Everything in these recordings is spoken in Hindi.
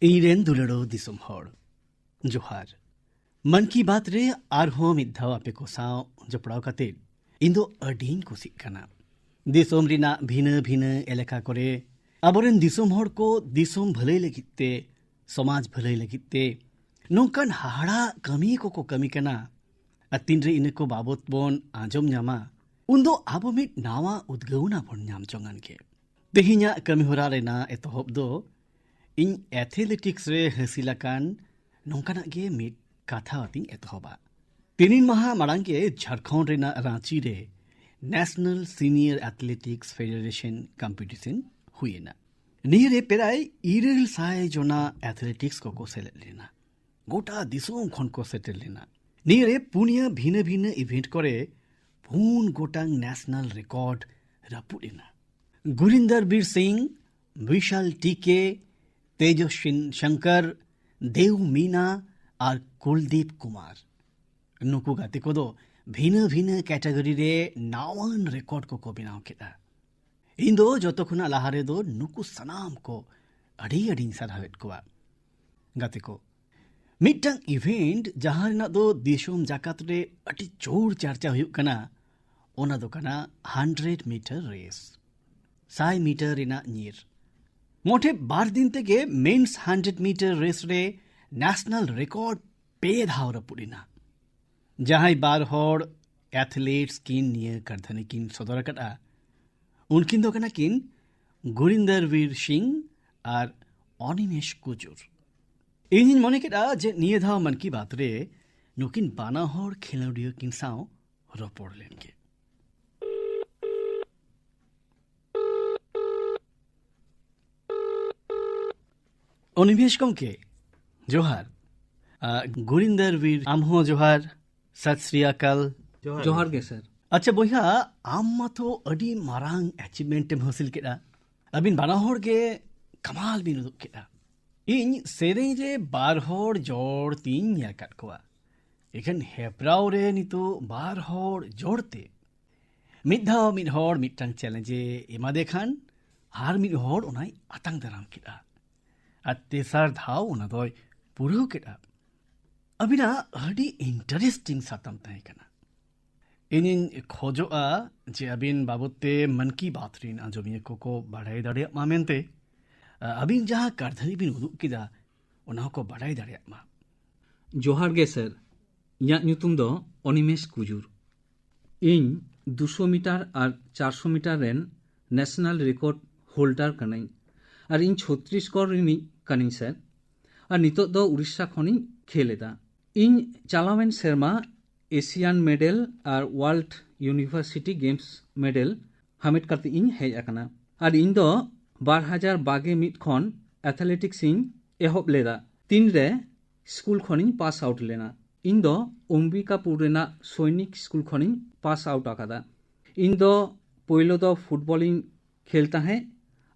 ᱤᱧᱨᱮᱱ ᱫᱩᱞᱟᱹᱲᱚ ᱫᱤᱥᱚᱢ ᱦᱚᱲ ᱡᱚᱦᱟᱨ ᱢᱚᱱ ᱠᱤ ᱵᱟᱛ ᱨᱮ ᱟᱨᱦᱚᱸ ᱢᱤᱫ ᱫᱷᱟᱣ ᱟᱯᱮ ᱠᱚ ᱥᱟᱶ ᱡᱚᱯᱲᱟᱣ ᱠᱟᱛᱮ ᱤᱧ ᱫᱚ ᱟᱹᱰᱤᱧ ᱠᱩᱥᱤᱜ ᱠᱟᱱᱟ। दिसोम रिना भिना भिना एलेका करे आबोरेन दिसोम हर को दिसोम भलाई लगित ते समाज भलाई लगित ते नोंकान हाहाड़ा कमी को कमी कना अतिन रे इनको बाबत बोन आंजम न्यामा उन्दो आबो मिट नावा उद्गौना बोन न्याम चोंगान के तेहिnya कमी होरा रेना एतोहब दो इन एथलेटिक्स रे हसिलाकान नोंकाना गे मिट काथा अतिन एतोहबा तीन माह माड़ांग के झारखंड रेना रांची रे national senior athletics federation competition हुईना निरे पेराय इरल साय जोना एथलेटिक्स को सेलेक्ट लेना गोटा दिसोम खन को सेटल लेना निरे पुनिया भिन्न भिन्न इवेंट करे पून गोटांग नेशनल रिकॉर्ड रपुडेना गुरिंदर बीर सिंह विशाल टीके तेजस्विन शंकर देव मीना और कुलदीप कुमार नुकु गाते को दो भिन्न भिन्न कैटेगरी रे नावान रिकॉर्ड को बनाव केदा इन दो जतो खुना लाहारे दो नुकु सनाम को अड़ी अड़ी सरहावेट कोआ गाते को मिटंग इवेंट जहां ना दो देशों जाकात रे अटी जोर चर्चा हुई कना ओना दो कना 100 मीटर रेस 100 मीटर रिना नीर मोटे 12 दिन तेगे मेंस 100 मीटर रेस रे नेशनल रिकॉर्ड पे धावर पुडिना जहां बार हर एथलीट्स किन निये करधनी किन सदर कटा उनकिन दो कना किन गुरिंदर वीर सिंह और अनिमेश कुजुर इन मने केटा जे निये धाव मन की बात रे नुकिन बाना हर खेलोडियो किन साव रपोड़ लेंगे अनिमेश कमके जोहार गुरिंदर वीर आमहो जोहार सत श्री अकाल जोहार गे सर अच्छा बोया आम तो अडी मारांग अचीवमेंट हासिल केदा अबिन बाना हर गे कमाल बिन उदुग केदा इन सेरें रे बार हर जोड़ तीन ᱧᱮᱞ ᱠᱟᱫ ᱠᱚᱣᱟ एखन हेप्राव रे नितो बार हर जोड़ते मिद धाव मिद हर मिदटांग चैलेंजे एमा देखान हार मिद हर ओनाय आतांग दाराम केदा आ तेसार धाव ओना दोय पुरौ केदा अबिना अडी इंटरेस्टिंग सातम ताहे कना इनिन खोजोआ जे अबिन बाबते मन की बात रिन आंजोमिया को बाड़ाय दाड़े मा मेनते अबिन जहां करधनी बिन उदुग किदा ओना को बाड़ाय दाड़े मा जोहार गे सर इया ᱧᱩᱛᱩᱢ दो अनिमेश कुजुर इन 200 मीटर और 400 मीटर रेन नेशनल रिकॉर्ड होल्डर कनाई और इन छत्तीसगढ़ रिनी कनिन सर और नितो दो उड़ीसा खनि खेलेदा इन चालावेन शर्मा एशियान मेडल और वर्ल्ड यूनिवर्सिटी गेम्स मेडल हामेट करते इन हेज अकना और इन दो 2021 खन एथलेटिक्स इन एहब लेदा 3 रे स्कूल खनि पास आउट लेना इन दो अंबिकापुर रेना सैनिक स्कूल खनि पास आउट आकादा इन दो पहलो दो फुटबलिंग खेलता है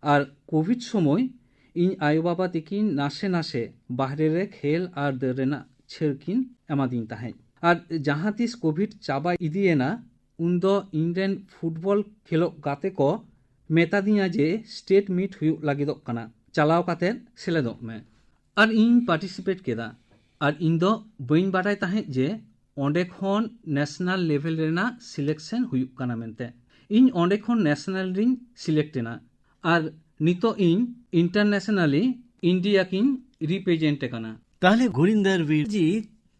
और कोविड समय इन आयो बाबा तकिन नासे नासे बाहरे रे खेल और दरेना छेरकिन एमादीन ताहे और जहां तीस कोविड चाबा इदिएना उन दो इंडियन फुटबॉल खेलो गाते को मेता दिया जे स्टेट मीट हुई लगिदो कना चलाव काते सेलेदो में और इन पार्टिसिपेट केदा और इन दो बइन बाटाय ताहे जे ओंडे खन नेशनल लेवल रेना सिलेक्शन हुई कना मेनते इन ओंडे खन नेशनल रिंग सिलेक्टेना और नितो इन इंटरनेशनली इंडिया किन रिप्रेजेंट कना ताहले गुरिंदर वीर जी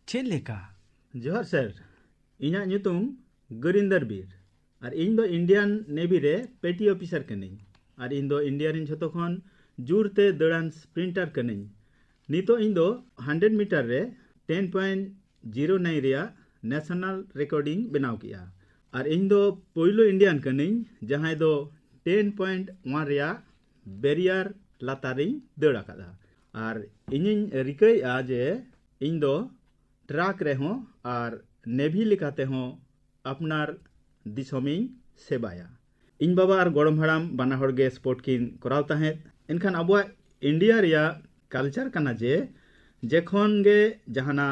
चेलेका जोहार सर इना ᱧᱩᱛᱩᱢ गुरिंदर वीर और इन दो इंडियन नेवी रे पेटी ऑफिसर कनिኝ और इन दो इंडिया रिन झतो खन जुरते दड़ान स्प्रिंटर कनिኝ नितो इन दो 100 मीटर रे 10.09 रिया नेशनल रिकॉर्डिंग बनाव किया और इन दो पहिलो इंडियन कनिኝ जहां दो 10.1 रिया बैरियर लातारिኝ दड़ आकादा और इनिñ रिकैया जे इन दो ट्रैक रे हों और नेवी लेकाते हों अपनार दिसोमिñ सेबाया इन बाबा और गड़म हड़ाम बाना हड़ गे स्पोर्ट किन कराव ताहेत इनखान अबुआ इंडिया रिया कल्चर कना जे जेखन गे जहाना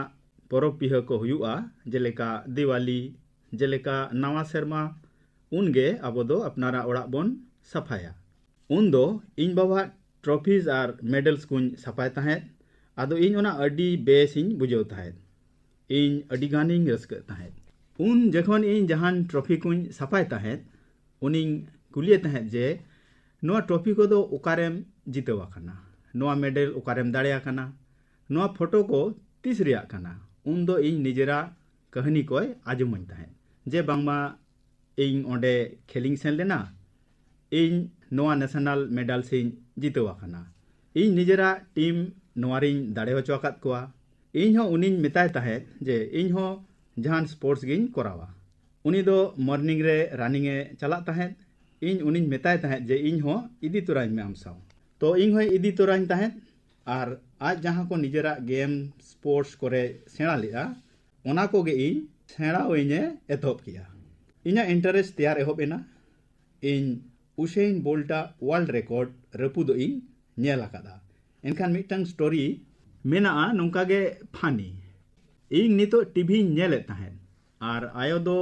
परब पिह को हुआ जेलेका दिवाली जेलेका नवा सेरमा उनगे अब दो अपनारा ओड़ा बन सफाया उन दो इन बाबा ट्रॉफीज और मेडल्स को साफाय तहेद आदो इन ओना अडी बेस इन बुझाव तहेद इन अडी गानिंग रस्क तहेद उन जखन इन जहान ट्रॉफी को साफाय तहेद उनिंग कुलिये तहेद जे नोआ ट्रॉफी को दो ओकारेम जितवा कना नोआ मेडल ओकारेम दाड़ेया कना नोआ फोटो को तीस रिया कना उन दो इन निजेरा कहानी को आजमन तहेद जे बांगमा इन ओंडे खेलिंग सेन लेना इन नोआ नेशनल मेडल से जितवा कना इन निजेरा टीम नोआरिन दाड़े होचो आकाद कोआ इन हो उनिन मेताय तहेद जे इन हो जहान स्पोर्ट्स गिन कोरावा उनी दो मॉर्निंग रे रनिंग ए चला तहेद इन उनिन मेताय तहेद जे इन हो इदी तोराइन में आमसाव तो इन हो इदी तोराइन तहेद और आज जहां को निजेरा गेम स्पोर्ट्स करे सेणा लिया ओना को गे इन सेणा ओइने एतोप किया इना इंटरेस्ट तैयार एहोब एना इन उसेन बोल्टा वर्ल्ड रिकॉर्ड रपुदो इन नेल आकादा एनखान मिटंग स्टोरी मेना नोंका गे फानी इन नितो टीवी नेले तहेन और आयो दो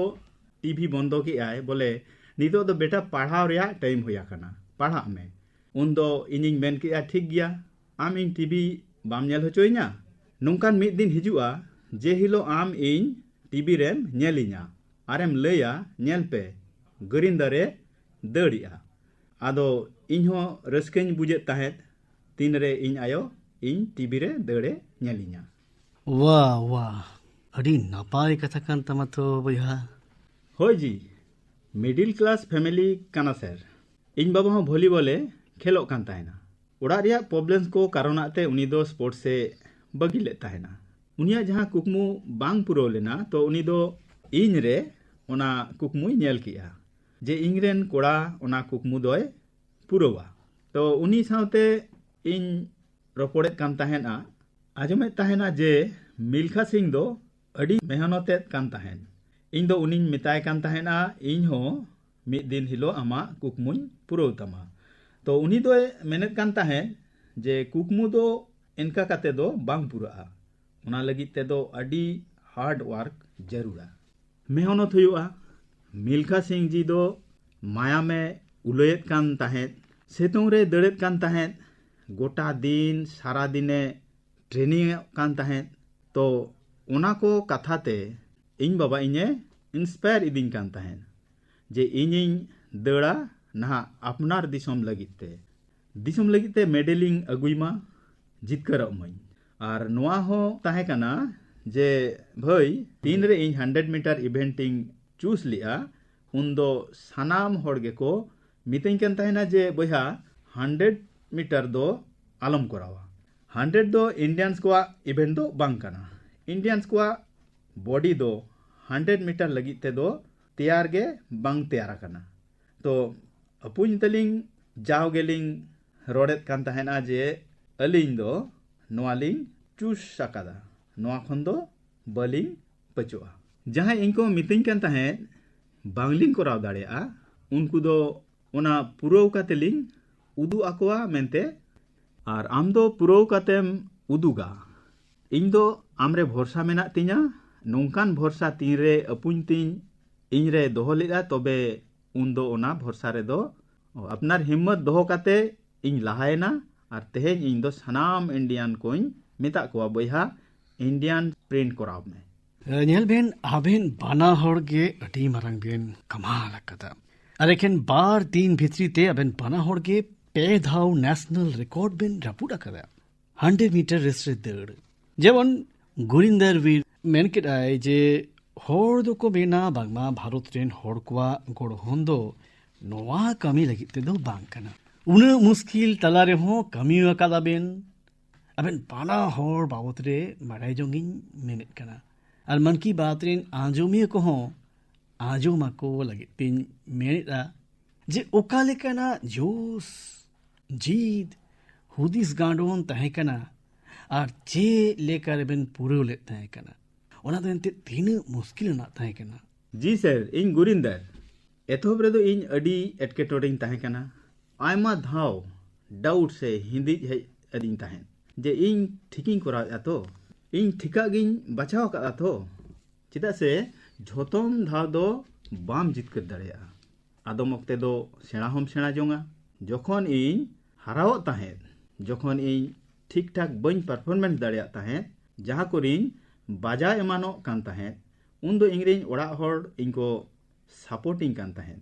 टीवी बंदो की आय बोले नितो दो बेटा पढ़ाव रिया टाइम होया कना पढ़ा में उन दो इनिंग मेन की ठीक गया आम इन टीवी बाम नेल होचोइना नोंकान मिद दिन हिजुआ जे हिलो आम इन टीवी रेम नेलिना आरेम लया नेल पे गरिंदरे दड़िया आदो इन हो रस्कन बुझे तहेद तीन रे इन आयो इन टीवी रे दड़े नेलिना वाह वाह अड़ी नापाय कथा कान तमा तो बया होय जी मिडिल क्लास फैमिली काना सर इन बाबा हो वॉलीबॉले खेलो कान ताहेना ओड़ा रिया प्रॉब्लम्स को कारणते उनी दो स्पोर्ट्स से बगी ले ताहेना उनिया जहां कुकमु बांग पुरो लेना तो उनी दो इन रे ओना कुकमु नेल किया जे इंग्रेन कोड़ा ओना कुकमु दोय पुरोवा तो उनी सावते इन रोपड़े कान ताहेना आजमे ताहेना जे मिल्खा सिंह दो अड़ी मेहनते कान ताहेन इन दो उनिन मिताय कान ताहेना इन हो मिद दिन हिलो आमा कुकमुन पुरो तमा तो उनी दो मेहनत कान ताहेन जे कुकमु दो इनका काते दो बांग पुरा ओना लगी ते दो अड़ी हार्ड वर्क जरूरा मेहनत हुआ मिल्खा सिंह जी दो माया में उलयत कान ताहेन सेतों रे दड़ेत कान ताहेन गोटा दिन सारा दिने ट्रेनिंग कान ताहेन तो ओना को कथाते इन बाबा इने इंस्पायर इदिन कान ताहेन जे इनिन दड़ा ना अपनार दिसम लगिते मेडलिंग अगुइमा जितकरब मई और नोआ हो ताहे कना जे भाई तीन रे इन 100 मीटर इवेंटिंग चूस लिया उन दो सानाम होड़गे को मितें कन ताहेना जे बया 100 मीटर दो आलम करावा 100 दो इंडियंस को इवेंट दो बांग कना इंडियंस को बॉडी दो 100 मीटर लगी ते दो तैयार गे बांग तैयार कना तो अपुन तलिंग जाव गेलिंग रोडेत कान ताहेना जे अलिंग दो नोआलिंग चूस सकादा नोआ खन दो बलिंग पचुआ जहां इनको मितिंग कान ताहेन बांगलिंग कराव दाड़ेया उनको दो ओना पुरो कातेलिंग उदु आकोआ मेनते और आम दो पुरो कातेम उदुगा इन दो आमरे भरोसा मेना तिना नोंकान भरोसा तीन रे अपुन तीन इन रे दोहो लेदा तबे उन दो ओना भरोसा रे दो अपनार हिम्मत दोहो काते इन लहायना और तेहेन इन दो सनाम इंडियन कोइन मेता कोआ बया इंडियन प्रिंट कराव में नेल बेन आबेन बाना होड़गे अटी मारंग बेन कमाल कदा अरेखेन बार तीन भित्री ते अबेन बाना होड़गे पे धाव नेशनल रिकॉर्ड बेन रपुड़ा कदा 100 मीटर रेस रे दड़ जेवन गुरिंदर वीर मेन केदाय जे होड़ दो को बेना बांगमा भारत रेन होड़ कोआ गोड़ होंदो नोआ कमी लगी ते दो बांग कना उन मुश्किल तला रे हो कमी अकादा बेन अबेन बाना होड़ बाबत रे माराय जोंगिन मेनेट कना और मन की बात रेन आंजोमिया को हो आंजोमा को लगे तीन मेनेटा जे ओका लेकना जोश जीत हुदिस गांडोन तहे कना और चे लेकर बेन पूरे ले तहे कना ओना तो एंते तीन मुश्किल ना तहे कना जी सर इन गुरिंदर एथोब रे दो इन अडी एटकेटोडिंग तहे कना आयमा धाव डाउट से हिंदी है अदिन तहेन जे इन ठिकिंग करा तो इन ठिका गिन बचाव का तो चिदा से झोतम धाव दो बाम जित कर दड़ेया आदम वक्ते दो सेणा हम सेणा जोंगा जखन इन हराव तहेन जखन इन ठीक ठाक बन परफॉर्मेंस दाड़िया ताहें जहाँ कोरिन बाजा एमानो कान ताहें उन दो इंग्रेज ओड़ा हर इनको सपोर्टिंग कान ताहें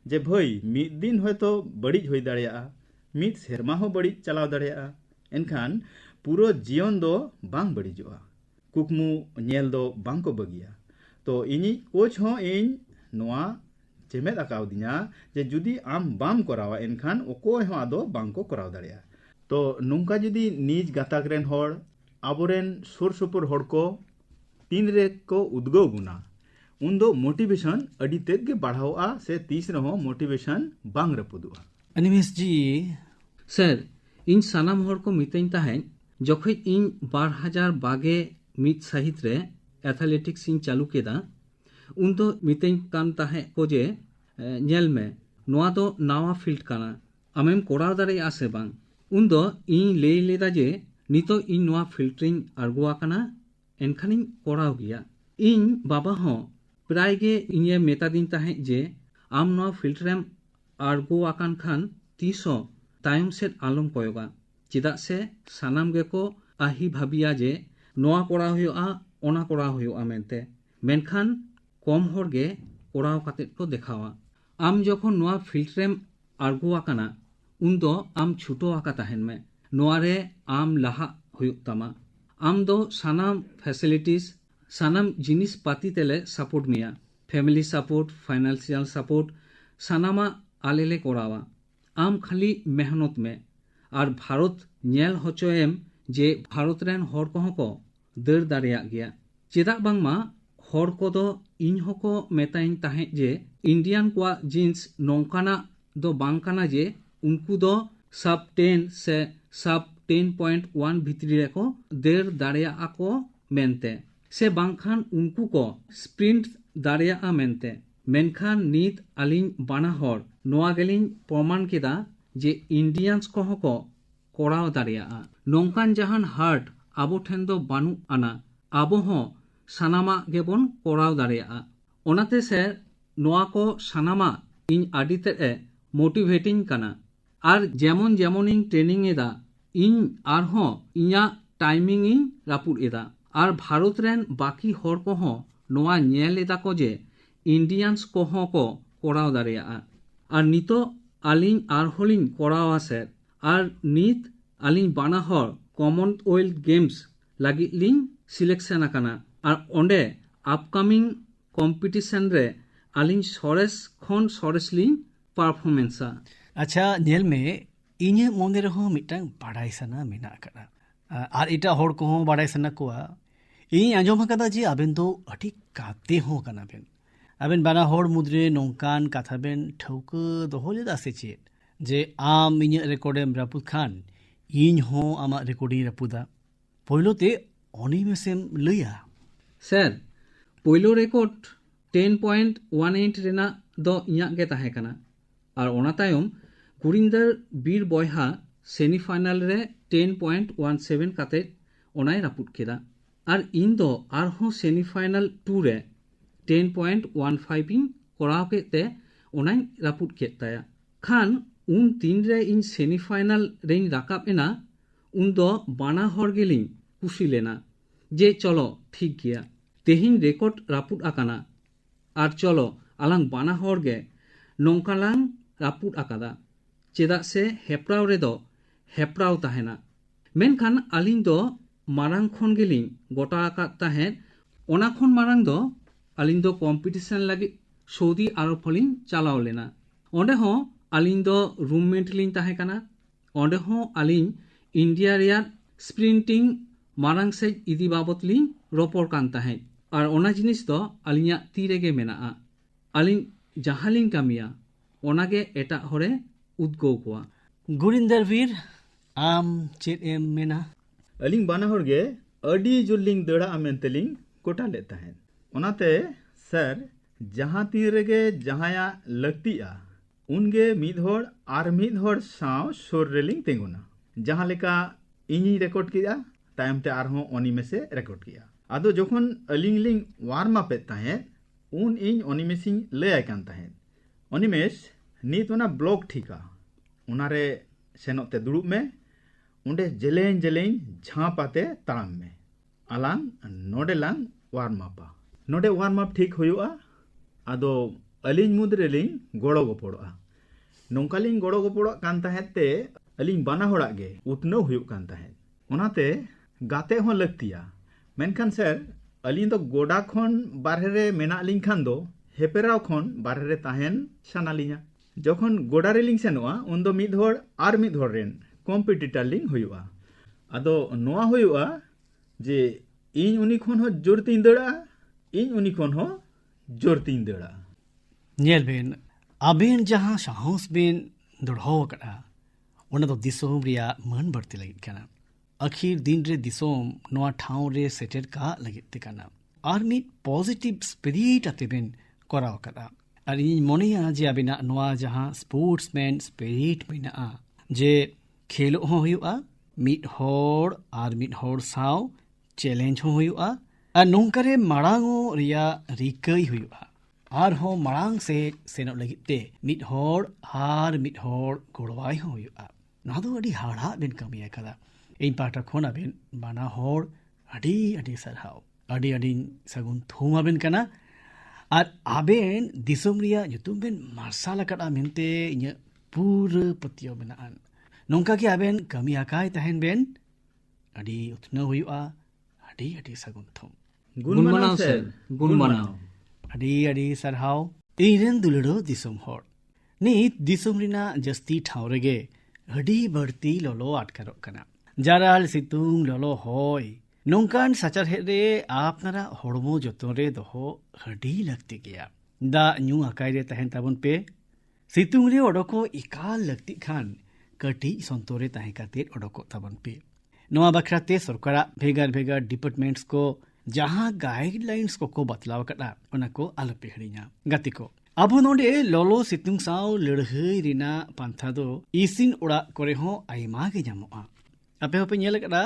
जे भाई मिद दिन होयतो बड़िज होई दाड़िया मिद सेरमा हो बड़िज चलाव दाड़िया एनखान पूरा जीवन दो बांग बड़िजोआ कुकमु नेल दो बांग को बगिया तो इनी कोच हो इन नोआ चेमेद आकाउदिया जे जुदी आम बाम करावा एनखान ओकोय हो आदो बांग को कराव दाड़िया तो नुंका जुदी निज गाताक रेन हर आबोरेन सुर सुपुर हर को तीन रे को उद्गव गुना उन दो मोटिवेशन अड़ी तेज के बढ़ावा से तीस रहो मोटिवेशन बांग रपुदुआ अनिमेश जी सर इन सानाम हर को मितें ताहें जखन इन 2022 साहित रे एथलेटिक्स इन चालू केदा उन दो मितें कान ताहें को जे नेल में नोआ दो नावा फील्ड काना आमेम कोराव दाड़ेया से बांग उन दो इन ले लेदा जे नितो इन नोआ फिल्टरिंग आरगुआ काना एनखानिं कोराव गिया इन बाबा हो प्राय गे इnye मेता दिन ताहें जे आम नोआ फिल्टरेम आरगुआ कान खान तीसो तायम सेट आलम कोयोगा चिदा से सानाम गे को आही भाबिया जे नोआ कोराव हुआ ओना कोराव हुआ मेनते मेनखान कम हर गे कोराव काते को देखावा आम जखन नोआ फिल्टरेम आरगुआ काना उन दो आम छुटो आका ताहेन में नोआ रे आम लाहा हुयुग तामा आम दो सानाम फैसिलिटीज सानाम जिनिस पाती तेले सपोर्ट मिया फैमिली सपोर्ट फाइनेंशियल सपोर्ट सानामा आलेले कोरावा आम खाली मेहनत में और भारत नेल होचोएम जे भारत रेन हर कोह को दर दाड़िया गया चेदा बांगमा हर को दो इन हको मेताइन ताहें जे इंडियन को जीन्स नौकाना दो बांकाना जे उनको दो सब 10 से सब 10.1 भितरी रे को दर दाड़िया को मेनते से बांखान उनको को स्प्रिंट दाड़िया मेनते मेनखान नीत अलिन बाना हर नोआ गेलिन प्रमाण केदा जे इंडियंस को हको कोराव दाड़िया नौकान जहान हार्ट आबो ठेन दो बानु आना आबो हो सानामा गेबन कोराव दाड़िया ओनाते से नोआ को सानामा इन आडिते ए मोटिवेटिंग काना और जेमन जेमन इन ट्रेनिंग एदा इन आर हो इया टाइमिंग इन रापुर एदा और भारत रेन बाकी हर को हो नोआ नेल एदा को जे इंडियंस को हो को कोराव दाड़िया और नितो आलिन आर होलिन कोराव आसे और नित आलिन बाना हर कॉमनवेल्थ गेम्स लगी लिन सिलेक्शन आकाना और ओंडे अपकमिंग कॉम्पिटिशन रे आलिन सरेस खन सरेस लिन परफॉर्मेंसा अच्छा नेल में इnye मोने रहो मिटांग बाड़ाई सना मेना करा और इटा हर को बाड़ाई सना कोआ इन आंजम कदा जे आबेन दो अठी काते हो कना बेन आबेन बाना हर मुद्रे नौकान कथा बेन ठौक दोहो लेदा से चेत जे आम इnye रेकॉर्डेम रापुद खान इन हो आमा रेकॉर्डिंग रापुदा पहलोते अनिमेसेम लैया सर पहलो रेकॉर्ड 10.18 रेना दो इया गे ताहे कना और ओना तायम गुरिंदर बीर बयहा सेमीफाइनल रे 10.17 काते ओनाय रापुद केदा और इन दो आरहो सेमीफाइनल 2 रे 10.15 इन कोराव केते ओनाय रापुद केताया खान उन तीन रे इन सेमीफाइनल रेन राकाब एना उन दो बाना हर गेलिन खुशी लेना जे चलो ठीक गया तेहिन रेकॉर्ड रापुद आकाना और चलो आलांग बाना हर गे नौकालांग रापुद आकादा चेदा से हेप्राव रे दो हेप्राव ताहेना मेनखान आलिन दो मारांग खन गेलिन गोटा आकाद ताहेन ओना खन मारांग दो आलिन दो कॉम्पिटिशन लगी सऊदी आरब हलिन चालाव लेना ओंडे हो आलिन दो रूममेट लिन ताहे कना ओंडे हो आलिन इंडिया रियार स्प्रिंटिंग मारांग से इदी बाबत लिन रोपोर कान ताहे और ओना जिनिस दो आलिया ती रेगे मेना आलिन जहां लिन कामिया ओनागे एटा हरे उद्गौ कोआ गुरिंदर वीर आम चेत एम मेना अलिंग बाना हर गे अडी जुलिंग दड़ा मेंतलिंग कोटा लेता है ओनाते सर जहां तीन रेगे जहाया लगतिया उनगे मिदहर आर मिदहर साव सोर रेलिंग तेंगुना जहां लेका इनी रेकॉर्ड किया टाइम ते आर हो ओनिमे से रेकॉर्ड किया आदो जखन अलिंग लिंग वार्म अप ताहे उन इन ओनिमेसिंग ले आकान ताहे ओनिमेस नीत ओना ब्लॉग ठीका उनारे सेनोते दुड़ुब में उंडे जेलें जेलें झाँप आते ताड़ाम में आलांग नोडे लांग वार्म अपा नोडे वार्म अप ठीक हुआ आदो अलिंग मुद्रे लिंग गोड़ो गोपोड़ा नोंकालिंग गोड़ो गोपोड़ा कान ताहेते अलिंग बाना होड़ा गे उतनो हुयुक कान ताहे ओनाते गाते हों लगतिया मेनखान सर अलिंग तो गोडा खन बारहे रे मेना लिंग खान दो हेपेराव खन बारहे रे ताहेन सानालिंगा जखन गोडा रे लिंग सेनोआ उन दो मिद होड़ आर मिद होड़ रेन कॉम्पिटिटर लिंग हुयुआ आदो नोआ हुयुआ जे इन उनी खन हो जोरतिन दड़ा इन उनी खन हो जोरतिन दड़ा ᱧᱮᱞ ᱵᱮᱱ ᱟᱵᱮᱱ ᱡᱟᱦᱟᱸ ᱥᱟᱦᱚᱥ ᱵᱮᱱ ᱫᱚᱲᱦᱚ ᱟᱠᱟᱫᱼᱟ ᱚᱱᱟ ᱫᱚ ᱫᱤᱥᱚᱢ ᱨᱮᱭᱟᱜ ᱢᱟᱹᱱ ᱵᱟᱹᱲᱛᱤ ᱞᱟᱹᱜᱤᱫ ᱠᱟᱱᱟ ᱟᱹᱠᱷᱤᱨ ᱫᱤᱱ ᱨᱮ ᱫᱤᱥᱚᱢ ᱱᱚᱣᱟ ᱴᱷᱟᱶ ᱨᱮ ᱥᱮᱴᱮᱨ ᱠᱟᱜ ᱞᱟᱹᱜᱤᱫ ᱛᱮ ᱠᱟᱱᱟ ᱟᱨ ᱢᱤᱫ ᱯᱚᱡᱤᱴᱤᱵᱷ ᱥᱯᱤᱨᱤᱴ ᱟᱛᱮ ᱵᱮᱱ ᱠᱚᱨᱟᱣ ᱟᱠᱟᱫᱼᱟ ᱟᱨ ᱤᱧ ᱢᱚᱱᱮᱭᱟ ᱡᱮ ᱟᱵᱮᱱᱟᱜ ᱱᱚᱣᱟ ᱡᱟᱦᱟᱸ ᱥᱯᱳᱨᱴᱥᱢᱮᱱ ᱥᱯᱤᱨᱤᱴ ᱢᱮᱱᱟᱜᱼᱟ ᱡᱮ ᱠᱷᱮᱞᱳᱜ ᱦᱚᱸ ᱦᱩᱭᱩᱜᱼᱟ ᱢᱤᱫ ᱦᱚᱲ ᱟᱨ ᱢᱤᱫ ᱦᱚᱲ ᱥᱟᱶ ᱪᱮᱞᱮᱧᱡᱽ ᱦᱚᱸ ᱦᱩᱭᱩᱜᱼᱟ ᱟᱨ ᱱᱚᱝᱠᱟᱨᱮ ᱢᱟᱲᱟᱝᱚᱜ ᱨᱮᱭᱟᱜ ᱨᱤᱠᱟᱹᱭ ᱦᱩᱭᱩᱜᱼᱟ आरहों मरांग से सेनों लगिते मिड होड़ आर मिड होड़ गोड़वाई हो हुआ ना दो अड़ी हाड़ा बिन कमिया कदा इन पाटा खोना बिन बाना होड़ अड़ी अड़ी सरहाव अड़ी अड़ी सगुन थूमा बिन कना आर आबेन दिसोम रिया युतुम बिन मार्साला कड़ा मिनते इन्य पूरा पतियो बिनान नोंका के आबेन कमिया काय तहन बेन अड़ी उतना हुआ अड़ी अड़ी सगुन थूम गुण मनाओ सर गुण मनाओ अड़ी अड़ी सरहाव इरेन दुलड़ो दिसोम होड़ नीत दिसोम रिना जस्ती ठाव रेगे अड़ी बढ़ती लोलो आटकारोग कना जाराल सितुंग लोलो होय नोंकान सचार हेरे आपनारा होड़मो जतन रे दोहो अड़ी लगती गया दा न्यू आकाय रे तहन ताबन पे सितुंग रे ओडोको इकाल लगती खान कटी संतोरे तहन कातिर ओडोको ताबन पे नोआ बखराते सरकारा भेगार भेगार डिपार्टमेंट्स को जहां गाइडलाइंस को बतलाव कटा उनको आलपे हड़िया गति को अब नोडे लोलो सितुंग साव लड़हई रिना पांथा दो इसिन उड़ा करे हो आइमा के जामोआ अपे होपे नेल कटा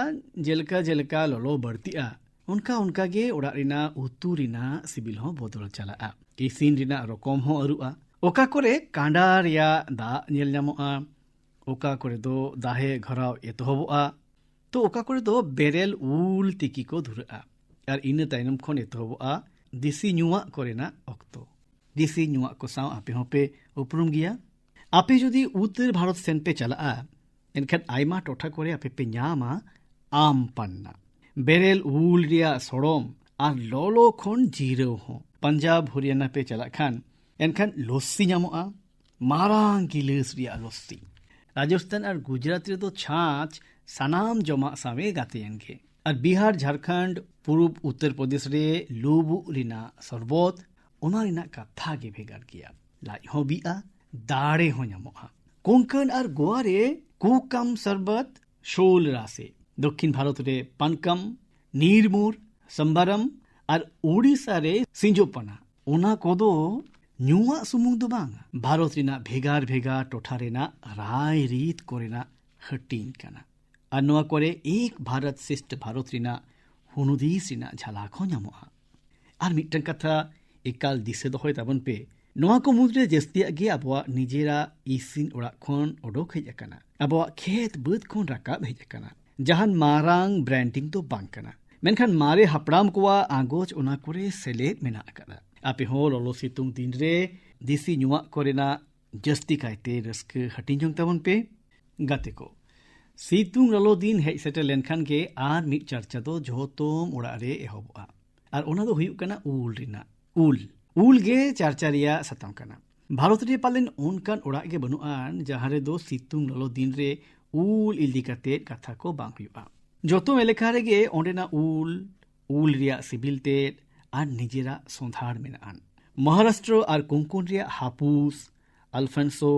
जेलका जेलका लोलो बढ़तिया उनका उनका गे उड़ा रिना उतु रिना सिबिल हो बदल चला इसिन रिना रकम हो अरुआ ओका करे कांडा रिया दा नेल जामोआ ओका करे दो दाहे घराव एतहबोआ तो ओका करे दो बेरेल उल तिकी को धुरआ और इन तायनम खन एतहबोआ दिसी नुआ करेना अक्तो दिसी नुआ को साव आपे होपे उपरुम गया आपे जदि उत्तर भारत सेन पे चला एनखान आयमा टोठा करे आपे पे ᱧᱟᱢᱟ आम पन्ना बेरेल उल रिया सड़म और लोलो खन जीरो हो पंजाब हरियाणा पे चला खान एनखान लस्सी ᱧᱟᱢᱚᱜᱼᱟ मारांग गिलास रिया लस्सी राजस्थान और गुजरात रे तो छाछ सानाम जमा सावे गातेयन के और बिहार झारखंड पूर्व उत्तर प्रदेश रे लुबु रिना सरबत ओना रिना कथा गे भेगार किया लाई हो बिया दाड़े हो ᱧᱟᱢᱚᱜᱼᱟ कोंकण और गोवा रे कुकम सरबत शोल रासे दक्षिण भारत रे पानकम नीरमुर संबरम और उड़ीसा रे सिंजोपना ओना कोदो ᱧᱩᱣᱟᱜ सुमुंग दो बांग भारत रिना भेगार भेगार टोठा रेना राय रीत कोरेना हटीन कना और नोआ कोरे एक भारत श्रेष्ठ भारत रिना हुनुदीस रिना झलक हो ᱧᱟᱢᱚᱜᱼᱟ और मिटन कथा एकाल दिसे दोहय ताबन पे नोआ को मुद्रे जस्तिया गे अबवा निजेरा इसिन ओड़ा खन ओडोक हेज अकना अबवा खेत बद खन राकाब हेज अकना जहान मारांग ब्रांडिंग तो बांग कना मेनखान मारे हपड़ाम कोवा आगोज ओना कोरे सेलेद मेना अकना आपे हो लोलो सितुंग दिन रे दिसी ᱧᱩᱣᱟᱜ कोरेना जस्ती कायते रस्क हटिन जोंग ताबन पे गाते को सितुंग लोलो दिन हेज सेटर लेनखान के आर मिट चर्चा दो जोतोम ओड़ा रे एहबोआ और ओना दो हुयुक कना उल रिना उल गे चर्चा रिया सताम कना भारत रे पालेन ओनकान ओड़ा गे बनुआन जहां रे दो सितुंग लोलो दिन रे उल इल्दी काते कथा को बांग हुयुआ जोतो एलेखा रे गे ओंडेना उल रिया सिबिल ते और निजेरा सोंधार मेनान महाराष्ट्र और कोंकण रिया हापुस अल्फांसो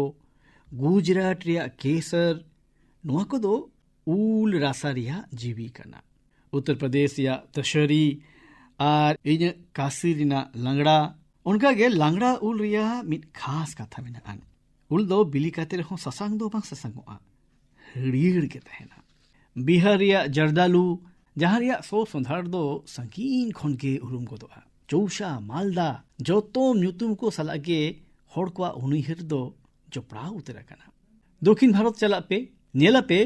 गुजरात रिया केसर नोआ को दो उल रासा रिया जीवी कना उत्तर प्रदेश या तशरी और इन काशी रिना लंगड़ा उनका गे लंगड़ा उल रिया मिट खास कथा मेनान उल दो बिली काते रहो ससांग दो बांग ससांगोआ हड़ीड़ के तहना बिहार रिया जर्दालू जहां रिया सो सोंधार दो संगीन खन के उरुम गोदोआ चौसा मालदा जोतोम ᱧᱩᱛᱩᱢ को सलागे होड़ को उनुहर दो जोपड़ा उतर कना दक्षिण भारत चला पे नेला पे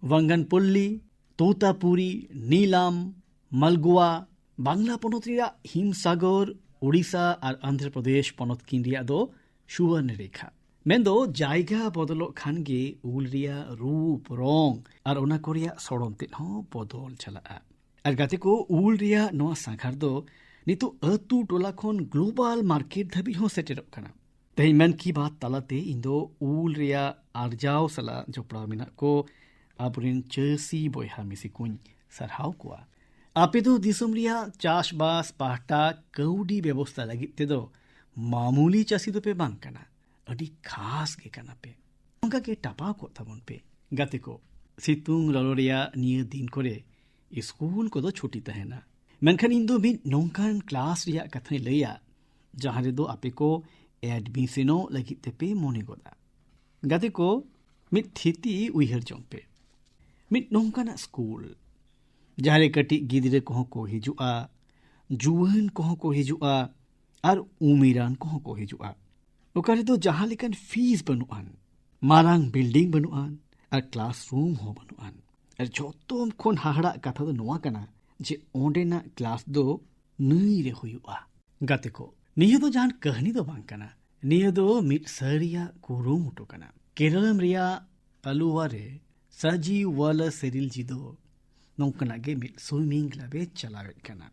वंगनपल्ली, तोतापुरी, नीलाम, मालगोआ, बांग्ला पनत रिया हिमसागर, उड़ीसा और आंध्र प्रदेश पनत किन रिया दो सुवर्ण रेखा। मेंदो जायगा बदलोग खान गे उल रिया रूप रंग और ओना को रिया सड़न तेद हो बदल चलाआ। और गाते को उल रिया नोआ सांखार दो नितो अतु टोला खन ग्लोबल मार्केट धाबी हो सेटेरक कना। तेही मन की बात तालाते इंदो उल रिया आरजाव सला जोपड़ा मिना को आबरिन चसी बोयहा मिसी कुन सरहाव कोआ। आपे दो दिसम रिया चाषबास पाहटा कौडी व्यवस्था लगित ते दो मामूली चासी दो पे बांग कना, अडी खास के कना पे उनका के टपाव को तबन पे। गाते को सितुंग ललोरिया निये दिन करे स्कूल को दो छुट्टी तहना। मेनखान इन दो भी नौकान क्लास रिया कथने लैया जहां रे दो आपे को एडमिशनो लगित ते पे मोने गोदा। गाते को मित थीती उइहर जों पे मित नौकाना स्कूल जहां रे कटी गिदरे को को हिजुआ, जुआन को हिजुआ और उमिरान को हिजुआ। ओकारे दो जहां लेकन फीस बनुआन, मारांग बिल्डिंग बनुआन और क्लासरूम हो बनुआन। और जोतोम खोन हाहड़ा कथा दो नोआ कना जे ओंडेना क्लास दो नई रे हुयुआ। गाते को निये दो जान कहानी दो बांग कना, निये दो मिट सरिया कुरुमुटो कना। केरलम रिया अलुवा रे साजी वाला सेरिल जी दो नौकना गे मिट स्विमिंग क्लबे चलावेत कना।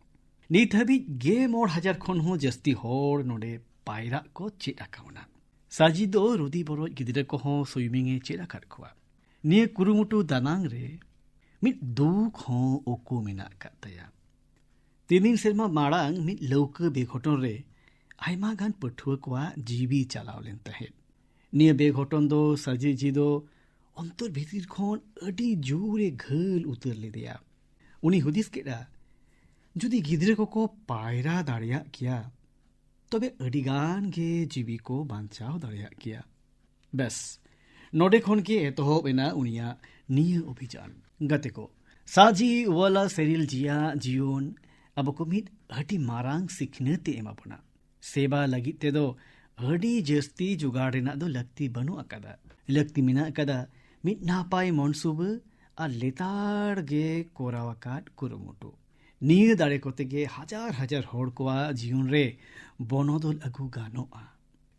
नित हाबी 10,000 खन हो जस्ती होड़ नोडे पायरा को चेड आकावना। साजी दो रुदी बरोज गिदरे को हो स्विमिंग ए चेड आकाद खोआ। निये कुरुमुटो दानांग रे मिट दुख हो ओको मिना कातया। 3 दिन सेरमा माड़ांग मिट लौका बेघटन रे आयमा गान पठुआ कोआ जीवी चलाव लेन तहेद। निये बेघटन दो साजी जी दो अंतर भीतर खन अडी जोरे घल उतर ले दिया। उनी हुदिस केड़ा जुदी गिदरे को पायरा दाड़िया किया तबे अडिगान गे जीवी को बांचाव दाड़िया किया। बस नोडे खन के एतोहब एना उनिया निये अभियान। गाते को साजी वाला सेरिल जिया जियोन अब को मिट अडी मारांग सिखनते एमा बना। सेवा लगी ते दो अडी जस्ती जुगाड़ रेना दो लगती बनु अकदा। लगती मिना अकदा मिट नापाय मनसूब और लेताड़ गे कोरावाकाट कुरुमुटु। निये दाड़े कोते गे हजार हजार होड़ कोआ जीवन रे बनोदल अगु गानोआ।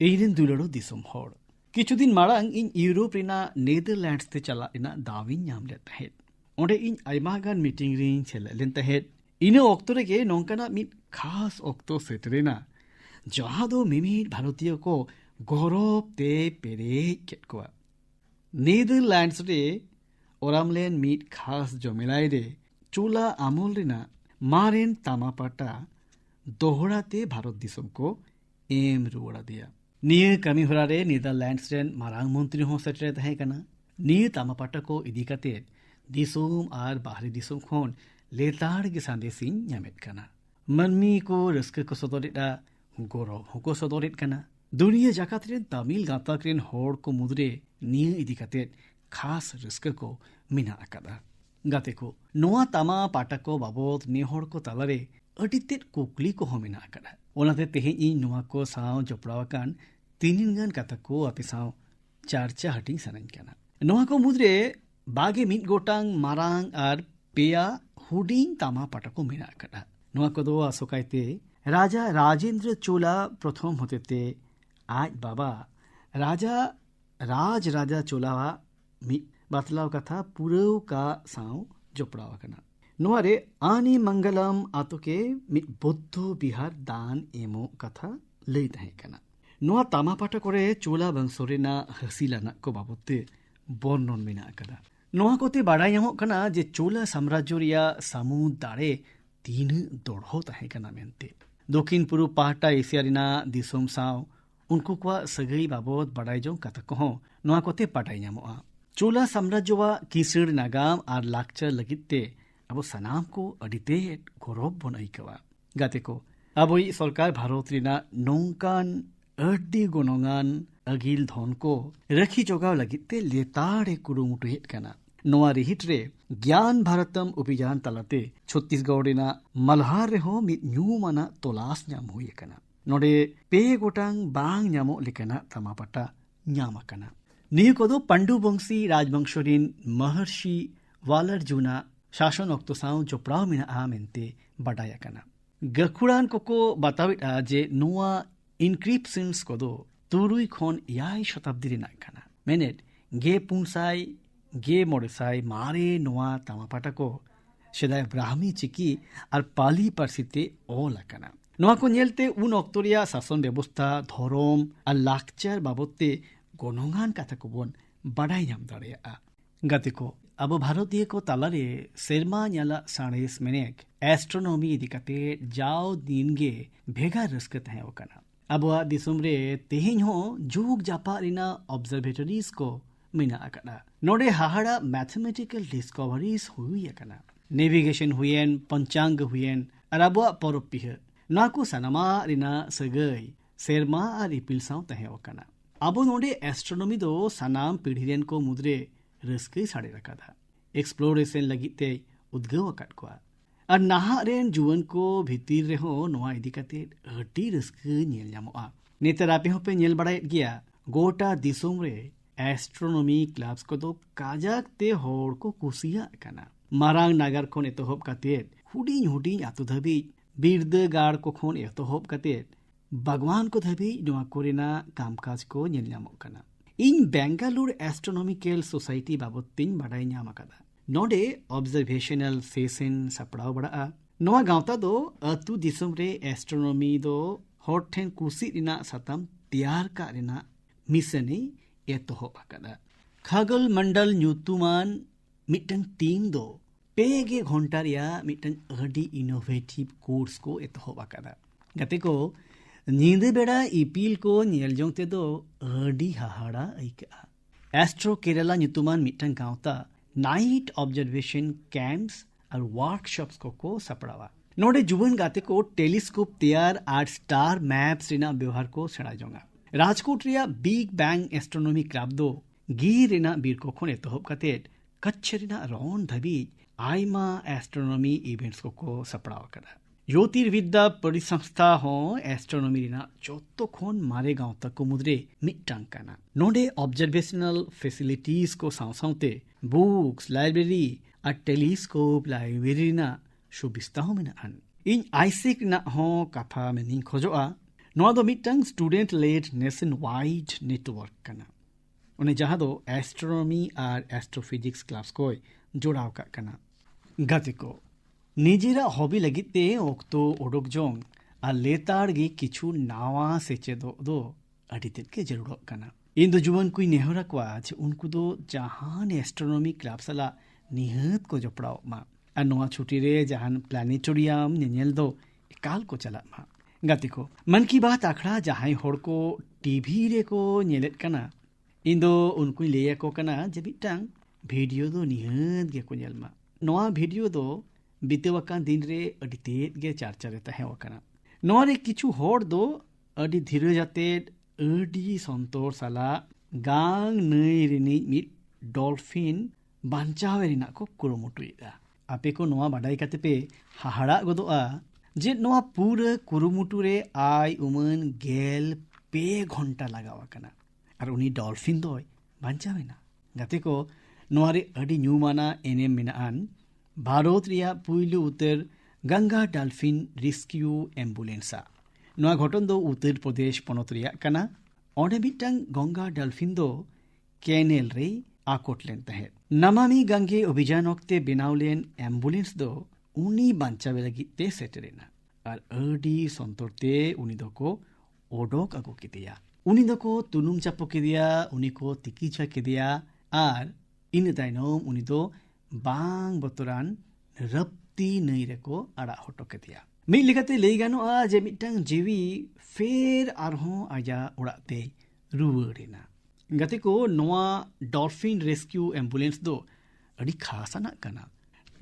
एइरेन दुलड़ो दिसम होड़ किछु दिन माड़ांग इन यूरोप रेना नेदरलैंड्स ते चला इना दाविन नाम ले तहेद। ओंडे इन आयमा गान मीटिंग रिन छेला लेन तहेद। इने ऑक्टो रे गे नौकाना मिट खास ऑक्टो सेटरेना जहां दो मिमिट भारतीय को गौरव ते पेरे केट कोआ। नेदरलैंड्स रे ओरामलेन मिट खास जमेलाय रे चोला आमोल रेना मारेन तामापाटा दोहराते भारत दिसम को एम रुवाड़ा दिया। निये कमी होरा रे नेदरलैंड्स रेन मारांग मंत्री हो सेटरे तहे कना। निये तामापाटा को इदी काते दिसोम आर बाहरी दिसोम खोन लेताड़ गे सांदेसिन ᱧᱟᱢᱮᱫ कना। मनमी को रस्के को सदरेटा गौरव होको सदरेट कना। दुनिया जाकात रेन तमिल गाताक रेन होड़ को मुद्रे निये इदी काते खास रस्के को मिना अकादा। गाते को नोआ तामा पाटा को बाबद ने होड़ को तालारे अडी तेद कुकली को हो मिना अकादा। ओनाते तेहे इन नोआ को साव जपड़ावाकान 3 गान कथा को आपे साव चार्चा हटिंग सनाइन कना। नोआ को मुद्रे बागे मिट गोटांग मारांग आर पेया हुडिंग तामा पाटा को मिना अकादा। नोआ को दो आसोकायते राजा राजेंद्र चोला प्रथम होतेते आज बाबा राजा चोलावा मिट बातलाव कथा पुरव का साव जपड़ावा कना। नोआ रे आनी मंगलम आतो के मिट बौद्ध बिहार दान एमो कथा लई तहे कना। नोआ तामापाटा करे चोला बंशोरेना हसीलाना को बाबते बर्णन मेना कदा। नोआ कोते बाड़ाय ᱧᱟᱢᱚᱜ कना जे चोला साम्राज्य रिया सामुद दाड़े 3 दोड़हो तहे कना मेनते। दक्षिण पूर्व पाहटा एशिया रिना दिसोम साव उनको को सगई बाबद बाड़ाय जों कथा को नोआ कोते पाटाय ᱧᱟᱢᱚᱜᱼᱟ। चोला साम्राज्यवा किसड़ नागाम और लाक्चर लगिते अब सनाम को अडिते गौरव बन आइकवा। गाते को अब सरकार भारत रिना नौकान अड्डी गणगान अगिल धन को रखी जोगाव लगिते लेताड़े कुरुमुटु हेट कना। नोआ रिहिट रे ज्ञान भारतम अभियान तलाते छत्तीसगढ़ रेना मल्हार रे हो मिट ᱧᱩᱢᱟᱱᱟ तलाश ᱧᱟᱢ हुई कना। नोडे पे गोटांग बांग ᱧᱟᱢᱚᱜ लेकना तामापाटा ᱧᱟᱢ कना। ᱱᱤᱭᱟᱹ ᱠᱚᱫᱚ ᱯᱟᱺᱰᱩ ᱵᱚᱝᱥᱤ ᱨᱟᱡᱽᱵᱚᱝᱥᱚ ᱨᱤᱱ ᱢᱚᱦᱚᱨᱥᱤ ᱣᱟᱞᱟᱨᱡᱩᱱᱟᱜ ᱥᱟᱥᱚᱱ ᱚᱠᱛᱚ ᱥᱟᱶ ᱡᱚᱯᱲᱟᱣ ᱢᱮᱱᱟᱜᱼᱟ ᱢᱮᱱᱛᱮ ᱵᱟᱰᱟᱭ ᱟᱠᱟᱱᱟ। ᱜᱟᱹᱠᱷᱩᱲᱟᱱ ᱠᱚᱠᱚ ᱵᱟᱛᱟᱣᱮᱫᱼᱟ ᱡᱮ ᱱᱚᱣᱟ ᱤᱱᱠᱨᱤᱯᱥᱚᱱᱥ ᱠᱚᱫᱚ 3 ᱠᱷᱚᱱ 9 ᱥᱚᱛᱟᱵᱫᱤ ᱨᱮᱱᱟᱜ ᱠᱟᱱᱟ। ᱢᱮᱱᱮᱫ 1400 ᱢᱟᱨᱮ ᱱᱚᱣᱟ ᱛᱟᱢᱟᱯᱟᱴᱟ ᱠᱚ ᱥᱮᱫᱟᱭ ᱵᱨᱟᱦᱢᱤ ᱪᱤᱠᱤ ᱟᱨ ᱯᱟᱞᱤ ᱯᱟᱹᱨᱥᱤᱛᱮ ᱚᱞ ᱟᱠᱟᱱᱟ। ᱱᱚᱣᱟ ᱠᱚ ᱧᱮᱞᱛᱮ ᱩᱱ ᱚᱠᱛᱚ ᱨᱮᱭᱟᱜ ᱥᱟᱥᱚᱱ ᱵᱮᱵᱚᱥᱛᱷᱟ, ᱫᱷᱚᱨᱚᱢ ᱟᱨ ᱞᱟᱠᱪᱟᱨ ᱵᱟᱵᱚᱫ ᱛᱮ ᱜᱚᱱᱚᱝᱟᱱ ᱠᱟᱛᱷᱟ ᱠᱚᱵᱚᱱ ᱵᱟᱰᱟᱭ ᱧᱟᱢ ᱫᱟᱲᱮᱭᱟᱜᱼᱟ। ᱜᱟᱛᱮ ᱠᱚ, ᱟᱵᱚ ᱵᱷᱟᱨᱚᱛᱤᱭᱟᱹ ᱠᱚ ᱛᱟᱞᱟᱨᱮ ᱥᱮᱨᱢᱟ ᱧᱮᱞᱟᱜ ᱥᱟᱬᱮᱥ ᱢᱮᱱᱮᱠ ᱮᱥᱴᱨᱳᱱᱚᱢᱤ ᱤᱫᱤ ᱠᱟᱛᱮ ᱡᱟᱣ ᱫᱤᱱᱜᱮ ᱵᱷᱮᱜᱟᱨ ᱨᱟᱹᱥᱠᱟᱹ ᱛᱟᱦᱮᱸ ᱟᱠᱟᱱᱟ। ᱟᱵᱚᱣᱟᱜ ᱫᱤᱥᱚᱢ ᱨᱮ ᱛᱮᱦᱮᱧ ᱦᱚᱸ ᱡᱩᱜᱽ ᱡᱟᱯᱟᱜ ᱨᱮᱱᱟᱜ ᱚᱵᱡᱟᱨᱵᱷᱮᱴᱚᱨᱤᱡ ᱠᱚ ᱢᱮᱱᱟᱜ ᱟᱠᱟᱫᱟ। ᱱᱚᱰᱮ ᱦᱟᱦᱟᱲᱟᱜ ᱢᱮᱛᱷᱢᱮᱴᱤᱠᱮᱞ ᱰᱤᱥᱠᱚভারিজ ᱦᱩᱭ ᱟᱠᱟᱱᱟ। नेविगेशन हुएन, पंचांग हुएन और आबुआ परब पिहा ना को सनामा रिना सगई सेरमा और इपिल साव तहें वकाना। आबो नोडे एस्ट्रोनॉमी दो सनाम पीढ़ीरेन को मुद्रे रस्कई साड़े रकादा। एक्सप्लोरेशन लगिते उद्गव अकाट कोआ और नाहा रेन जुवन को भीतिर रेहो नोआ इदी काते अटी रस्कई नेल ᱧᱟᱢᱚᱜᱼᱟ। नेतर आपे होपे नेल बड़ायेत गिया गोटा दिसोम रे एस्ट्रोनॉमी क्लाब्स को दो काजाक ते होड़ को कुसिया काना। मारांग नागार खोन एतोहब कातेत हुडिंग हुडिंग आतु धाबी बिरदागाड़ को खोन एतोहब कातेत बागवान को धाबी नोआ कोरेना कामकाज को नेल ᱧᱟᱢᱚᱜ ᱠᱟᱱᱟ। इन बेंगालुरु एस्ट्रोनॉमिकल सोसाइटी बाबत तीन बाडाय ᱧᱟᱢ आकादा। नोडे ऑब्जर्वेशनल सेशन सपड़ाव बड़ाआ। नोआ गांवता दो अतु दिसम रे एस्ट्रोनॉमी दो हॉट ठेन कुसी रिना सतम तैयार का रिना मिशने एतोहब आकादा। खगोल मंडल ᱧᱩᱛᱩᱢᱟᱱ मिटन टीम दो पेगे घंटा रिया मिटन अडी इनोवेटिव कोर्स को एतोहब आकादा। गाते को नींदे बेड़ा इपिल को नेल जोंगते दो अडी हाहाड़ा आइका। एस्ट्रो केरला ᱧᱩᱛᱩᱢᱟᱱ मिटन गांवता नाइट ऑब्जर्वेशन कैंप्स और वर्कशॉप्स को सपड़ावा। नोडे जुबन गाते को टेलीस्कोप तैयार आर स्टार मैप्स रिना व्यवहार को सेड़ा जोंगा। राजकोट रिया बिग बैंग एस्ट्रोनॉमी क्लब दो गिर रिना बीर को खोन एतोहब कातेत कच्छ रिना रौन धाबी आयमा एस्ट्रोनॉमी इवेंट्स को सपड़ाव करा। ज्योतिर्विद्या परिसंस्था हो एस्ट्रोनॉमी रिना चोत्तो खोन मारे गांव तक को मुद्रे मिट्टांग काना। नोडे ऑब्जर्वेशनल फैसिलिटीज को सावसावते बुक्स, लाइब्रेरी और टेलीस्कोप लाइब्रेरी ना सुबिस्ता हो मेनान। इन आइसेक ना हो काथा मेनिंग खोजोआ। नोआ दो मिट्टांग student led nationwide network काना। उन्हें जहाँ दो एस्ट्रोनॉमी और एस्ट्रोफिजिक्स क्लास को जोड़ाव का कना। गाते को निजेरा हॉबी लगिते ओक्तो ओडोक जोंग और लेतार गे किछु नावा सेचेदो दो अडितेत के जरूरत कना। इन दो जुवन कोई नेहरा को आज उनको दो जहान एस्ट्रोनॉमी क्लाब सला निहत को जोपड़ाव मा और नोआ छुट्टी रे जहान प्लानिटोरियम नेल दो एकाल को चला मा। गाते को मन की बात आखड़ा जहां होड़ को टीवी रे को नेलेत कना। इन दो उनको लेया को कना जे मिटांग वीडियो दो निहत गे को नेल मा। नोआ वीडियो दो बीतेवकान दिन रे अडी तेज गे चर्चा रे तहें वकाना। नोआ रे किछु होड़ दो अडी धीरे जाते अडी संतोर साला गांग नई रिनी मिट डॉल्फिन बांचावे रिना को कुरुमुटुइदा। आपे को नोआ बाडाई काते पे हाहाड़ा गोदोआ जे नोआ पूरा कुरुमुटु रे आय उमन गेल पे घंटा लगावा कना और उनी डॉल्फिन दोय बांचावेना। गाते को नोआ रे अडी ᱧᱩᱢᱟᱱᱟ एनएम मेनान भारत रिया पुइलु उतर गंगा डॉल्फिन रेस्क्यू एम्बुलेंसा। नोआ घटन दो उत्तर प्रदेश पनत रिया कना। ओंडे मिटांग गंगा डॉल्फिन दो कैनेल रे आकोट लेन तहे। नमामि गंगे अभियान वक्ते बेनावलेन एम्बुलेंस दो उनी बांचावे लगित ते सेटरेना और अडी संतोरते उनी दो को ओडोक अगो किदिया। उनी दो को तुनुम चापो किदिया, उनी को तिकीचा किदिया और इन तायनोम उनी दो बांग बतरान रप्ती नई रेको आड़ा हटो केदिया। मिट लेकाते लई गानोआ जे मिटांग जीवी फेर आरहों आजा उड़ाते रुवाड़ेना। गाते को नोआ डॉल्फिन रेस्क्यू एम्बुलेंस दो अड़ी खासाना कना।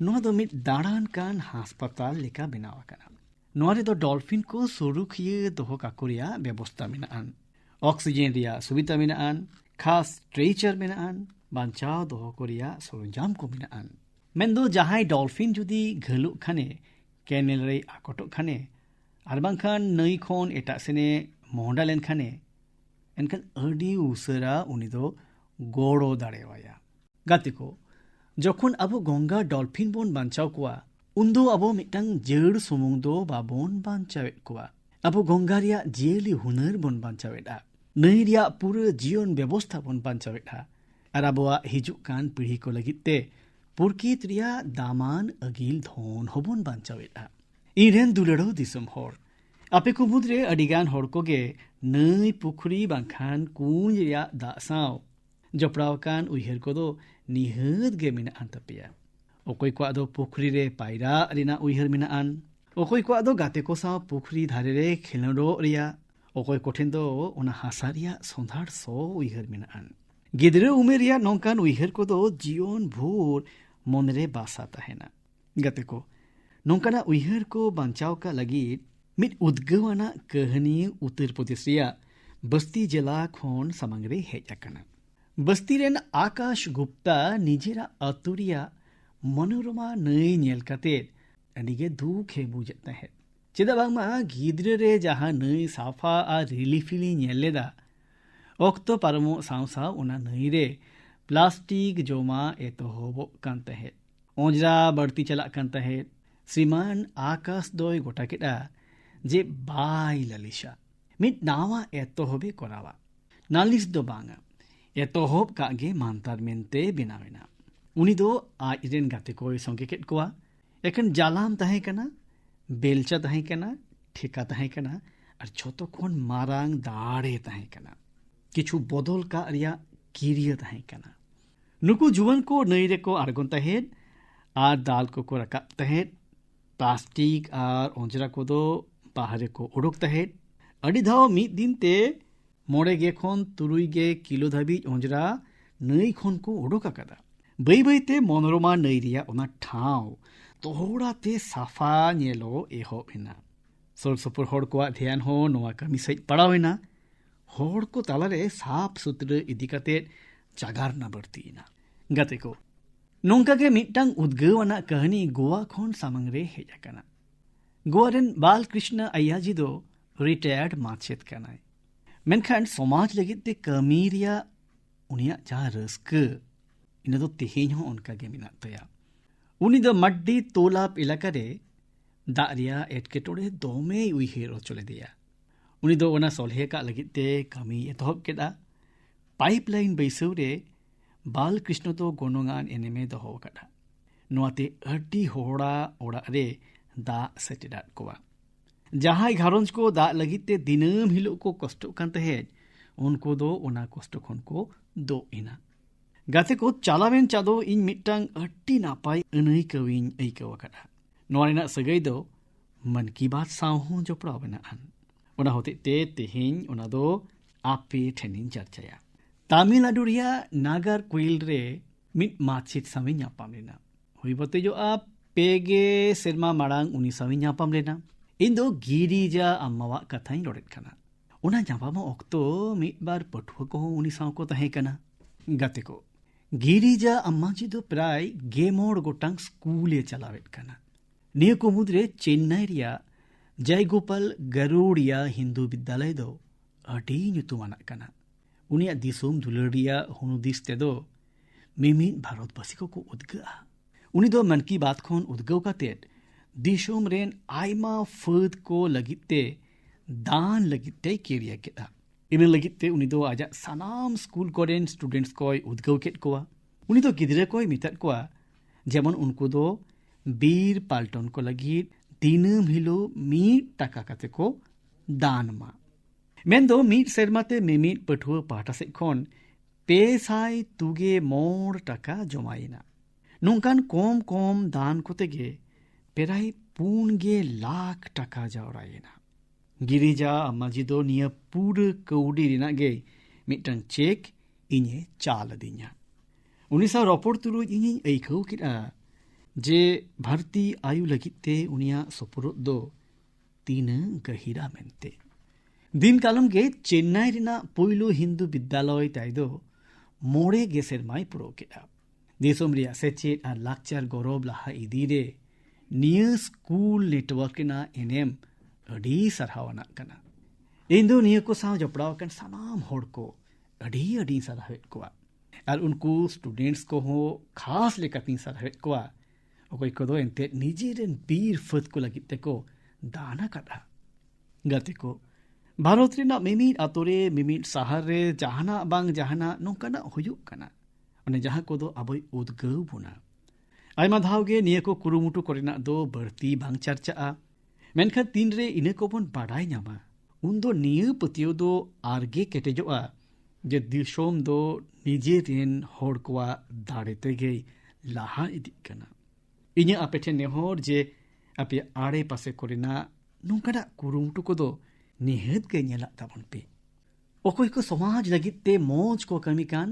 नोआ दो मिट दाड़ान कान हास्पताल लेका बेनावा कना। नोआ रे दो डॉल्फिन को सुरुखिये दोहो काकोरिया व्यवस्था मेनान। ऑक्सीजन रिया सुविधा मेनान, खास स्ट्रेचर मेनान, बांचाव दोहो कोरिया सरंजाम को मेनान। मेंदो जहां डॉल्फिन जुदी घलुक खाने कैनेल रे आकोटोक खाने आर बांखान नई खोन एटा सेने मोहडा लेन खाने एनखान अडी उसरा उनी दो गोड़ो दाड़ेवाया। गाते को जखन अबो गंगा डॉल्फिन बोन बांचाव कोआ उन्दो अबो मिटंग जेड़ सुमुंग दो बाबोन बांचावेट कोआ। अबो गंगा रिया जियली हुनर बोन बांचावेटा, नई रिया पूरा जीवन व्यवस्था बोन बांचावेटा और अबोआ हिजुक कान पीढ़ी को लगिते पुरकित रिया दामान अगिल धोन होबोन बांचावेटा। इरेन दुलड़ो दिसम होर आपे को मुद्रे अडिगान होर को गे नई पुखरी बांखान कुंज रिया दाग साव जपड़ाव कान उइहर को दो निहत गे मिनाआन तपिया। ओकोय को दो पुखरी रे पायरा रिना उइहर मिनाआन, ओकोय को दो गाते को साव पुखरी धारे रे खेलड़ो रिया, ओकोय कोठेन दो ओना हासा रिया सोंधार सो उइहर मिनाआन। गिदरे उमेर रिया नौकान उइहर को दो जीवन भूर मन रे बासा तहेना। गाते को नौकाना उइहर को बांचाव का लगित मिट उद्गवाना कहानी उत्तर प्रदेश रिया बस्ती जिला खोन सामंग रे हेज आकना। बस्ती रेन आकाश गुप्ता निजेरा अतुरिया मनोरमा नई नेल काते अनिगे दुखे बुझत तहे। चेदा बांगमा गिद्रे रे जहां नई साफा आ रिलीफिली नेल लेदा ओक्तो पारमो साव साव ओना नई रे प्लास्टिक जोमा एतोहबो कान तहे। ओंजरा बढ़ती चला कान तहे। श्रीमान आकाश दोय गोटा केडा जे बाई ललिशा मिट नावा एतोहबे कोरावा। नालिस दो बांगा एतोहब कागे मानतार मेनते बेनावेना। उनी दो आज रेन गाते कोय संगे केट कोआ। एखन जालाम तहे कना, बेलचा तहे कना, ठेका तहे कना और छोटो खोन मारांग दाड़े तहे कना। किछु बदल का रिया किरिया तहे कना। नुकु जुवन को नई रे को आरगोन तहेद आर दाल को रकाब तहेद। प्लास्टिक और ओंजरा को दो बाहरे को उड़ोक तहेद। अड़ी धाव मिद दिन ते मोड़े गे खोन तुरुई गे किलो धाबी ओंजरा नई खोन को उड़ोक आकादा। बई बई ते मनोरमा नई रिया ओना ठाव तोहड़ा ते साफा नेलो एहो एना। सोर सपुर होड़ को ध्यान हो नोआ कमी सही पड़ावेना। होड़ को तालारे साफ सुथरा इदी काते चागार ना बढ़तीना। गाते को नोंका के मिटंग उद्गवाना कहानी गोवा खोन सामंग रे हेज आकना। गोवा रेन बालकृष्ण अय्याजी दो रिटायर्ड माचेत कनाय। मेनखान समाज लगित ते कमी रिया उनिया जहां रस्क इन दो तेहेñ हो उनका गे मिना तया। उनी दो मड्डी तोलाप इलाका रे दाग रिया एटकेटोड़े दोमे उइहेर चले दिया। उनी दो ओना सोल्हे का लगित ते कमी एतहब केदा। पाइपलाइन बैसव रे बालकृष्ण तो गोनोंगान एनेमे दोहो काटा। नोआते अड्डी होड़ा ओड़ा रे दाग सेटेदात कोआ। जहां घारंज को दाग लगित ते दिनम हिलो को कष्ट कान तहे उनको दो ओना कष्ट खन को दो इना। गाते को चालावेन चादो इन मिटंग अड्डी नापाय अनई कविन ऐकव काटा। नोआ रेना सगई दो मन की बात साव हो जपड़ाव बेनाआन। ओना होते ते तेहेñ ओना दो आपे ठेनिन चर्चाया। तमिलनाडु रिया नागर कुइल रे मिट माचित सावे ᱧᱟᱯᱟᱢ लेना। हुई बते जो आप पेगे सेरमा मारांग उनी सावे ᱧᱟᱯᱟᱢ लेना। इन दो गिरिजा अम्मावा कथाई रोडेट कना। ओना ᱧᱟᱯᱟᱢ ऑक्तो मिट बार पठुआ को उनी साव को तहे कना। गाते को गिरिजा अम्मा जी दो प्राय गेमोड़ गोटांग स्कूले चलावेट कना। निय को मुद्रे चेन्नई रिया जयगोपाल गरुड़िया हिंदू विद्यालय दो अडी ᱧᱩᱛᱩᱢᱟᱱᱟᱜ कना। उनिया दिसोम दुलड़िया हुनुदिस तेदो मिमिन भारतवासी को उद्गा। उनी दो मन की बात खोन उद्गव कातेट दिसोम रेन आयमा फद को लगिते दान लगिते केरिया केदा। इन लगिते उनी दो आजा सानाम स्कूल कोरेन स्टूडेंट्स कोय उद्गव केट कोआ। उनी दो गिदरे कोय मितात कोआ जेमन उनको दो बीर पाल्टन को लगित दिनम हिलो 1 टाका काते को दान मा। मेन दो 1 सेरमाते मिमिट पठुआ पाटा से खोन 200 टाका जमाइना। नोंकान कोम कोम दान कोतेगे पेराय 4 लाख टाका जावरायना। गिरिजा अम्माजी दो निया पूरा कौडी रिना गे मिटंग चेक इने चाल दिन्या। उनी सा रपोड़ तुलु इने ऐखौ किदा जे भारती आयु लगिते उनिया सपुरो दो तीन गहिरा मेनते। दिन कालम गे चेन्नई रिना पोइलो हिंदू विद्यालय ताइदो 9 सेरमाय पुरो केदा। देशम रिया सेचेत आर लाक्चर गौरव लहा इदी रे निया स्कूल नेटवर्क ना एनेम अडी सरहावना कना। इन दो निया को साव जपड़ाव कन सानाम होड़ को अडी अडी सरहावेत कोआ। ᱟᱨ ᱩᱱᱠᱩ ᱥᱴᱩᱰᱮंट्स ᱠᱚᱦᱚᱸ ᱠᱷᱟᱥ ᱞᱮᱠᱟᱛᱤᱧ ᱥᱟᱨᱦᱟᱣᱮᱫ ᱠᱚᱣᱟ ᱚᱠᱚᱭ ᱠᱚᱫᱚ ᱮᱱᱛᱮᱫ ᱱᱤᱡᱮᱨᱮᱱ ᱵᱤᱨ ᱯᱷᱟᱹᱫ ᱠᱚ ᱞᱟᱹᱜᱤᱫ ᱛᱮᱠᱚ ᱫᱟᱱ ᱟᱠᱟᱫᱟ᱾ ᱜᱟᱛᱮ ᱠᱚ, ᱵᱷᱟᱨᱚᱛ ᱨᱮᱱᱟᱜ ᱢᱤᱢᱤᱫ ᱟᱛᱳ ᱨᱮ ᱢᱤᱢᱤᱫ ᱥᱟᱦᱟᱨ ᱨᱮ ᱡᱟᱦᱟᱱᱟᱜ ᱵᱟᱝ ᱡᱟᱦᱟᱱᱟᱜ ᱱᱚᱝᱠᱟᱱᱟᱜ ᱦᱩᱭᱩᱜ ᱠᱟᱱᱟ ᱚᱱᱮ ᱡᱟᱦᱟᱸ ᱠᱚᱫᱚ ᱟᱵᱚᱭ ᱩᱫᱽᱜᱟᱹᱣ ᱵᱚᱱᱟ᱾ ᱟᱭᱢᱟ ᱫᱷᱟᱣ ᱜᱮ ᱱᱤᱭᱟᱹ ᱠᱚ ᱠᱩᱨᱩᱢᱩᱴᱩ ᱠᱚᱨᱮᱱᱟᱜ ᱫᱚ ᱵᱟᱹᱲᱛᱤ ᱵᱟᱝ ᱪᱟᱨᱪᱟᱜᱼᱟ, ᱢᱮᱱᱠᱷᱟᱱ ᱛᱤᱱᱨᱮ ᱤᱱᱟᱹ ᱠᱚᱵᱚᱱ ᱵᱟᱰᱟᱭ ᱧᱟᱢᱟ ᱩᱱᱫᱚ ᱱᱤᱭᱟᱹ ᱯᱟᱹᱛᱭᱟᱹᱣ ᱫᱚ ᱟᱨᱜᱮ ᱠᱮᱴᱮᱡᱚᱜᱼᱟ ᱡᱮ ᱫᱤᱥᱚᱢ ᱫᱚ ᱱᱤᱡᱮᱨᱮᱱ ᱦᱚᱲ ᱠᱚᱣᱟᱜ ᱫᱟᱲᱮ ᱛᱮᱜᱮ ᱞᱟᱦᱟ ᱤᱫᱤᱜ ᱠᱟᱱᱟ᱾ ᱤᱧᱟᱹᱜ ᱟᱯᱮ ᱴᱷᱮᱱ ᱱᱮᱦᱚᱨ ᱡᱮ ᱟᱯᱮᱭᱟᱜ ᱟᱲᱮ ᱯᱟᱥᱮ ᱠᱚᱨᱮᱱᱟᱜ ᱱᱚᱝᱠᱟᱱᱟᱜ ᱠᱩᱨᱩᱢᱩᱴᱩ ᱠᱚᱫᱚ ᱱᱤᱦᱟᱹᱛ ᱜᱮ ᱧᱮᱞᱟᱜ ᱛᱟᱵᱚᱱ ᱯᱮ᱾ ᱚᱠᱚᱭ ᱠᱚ ᱥᱚᱢᱟᱡᱽ ᱞᱟᱹᱜᱤᱫ te ᱢᱚᱡᱽ ᱠᱚ ᱠᱟᱹᱢᱤ ᱠᱟᱱ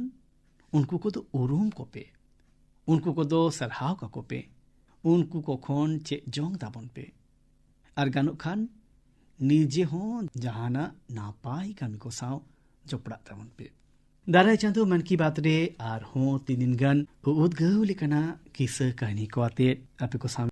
ᱩᱱᱠᱩ ᱠᱚᱫᱚ ᱩᱨᱩᱢ ᱠᱚᱯᱮ, ᱩᱱᱠᱩ ᱠᱚᱫᱚ ᱥᱟᱨᱦᱟᱣ ᱠᱟᱠᱚ ᱯᱮ, ᱩᱱᱠᱩ ᱠᱚ ᱠᱷᱚᱱ ᱪᱮᱫ ᱡᱚᱝ ᱛᱟᱵᱚᱱ ᱯᱮ, ᱟᱨ ᱜᱟᱱᱚᱜ ᱠᱷᱟᱱ ᱱᱤᱡᱮ ᱦᱚᱸ ᱡᱟᱦᱟᱱᱟᱜ ᱱᱟᱯᱟᱭ ᱠᱟᱹᱢᱤ ᱠᱚ ᱥᱟᱶ ᱡᱚᱯᱲᱟᱜ ᱛᱟᱵᱚᱱ ᱯᱮ᱾ ᱫᱟᱨᱟᱭ ᱪᱟᱸᱫᱳ ᱢᱚᱱ ᱠᱤ ᱵᱟᱛ ᱨᱮ ᱟᱨᱦᱚᱸ 3 ᱫᱤᱱ ᱜᱟᱱ ᱩᱫᱽᱜᱟᱹᱣ ᱞᱮᱠᱟᱱᱟᱜ ᱠᱤᱥᱟᱹ ᱠᱟᱹᱦᱱᱤ ᱠᱚ ᱟᱛᱮᱫ ᱟᱯᱮ ᱠᱚ ᱥᱟᱶ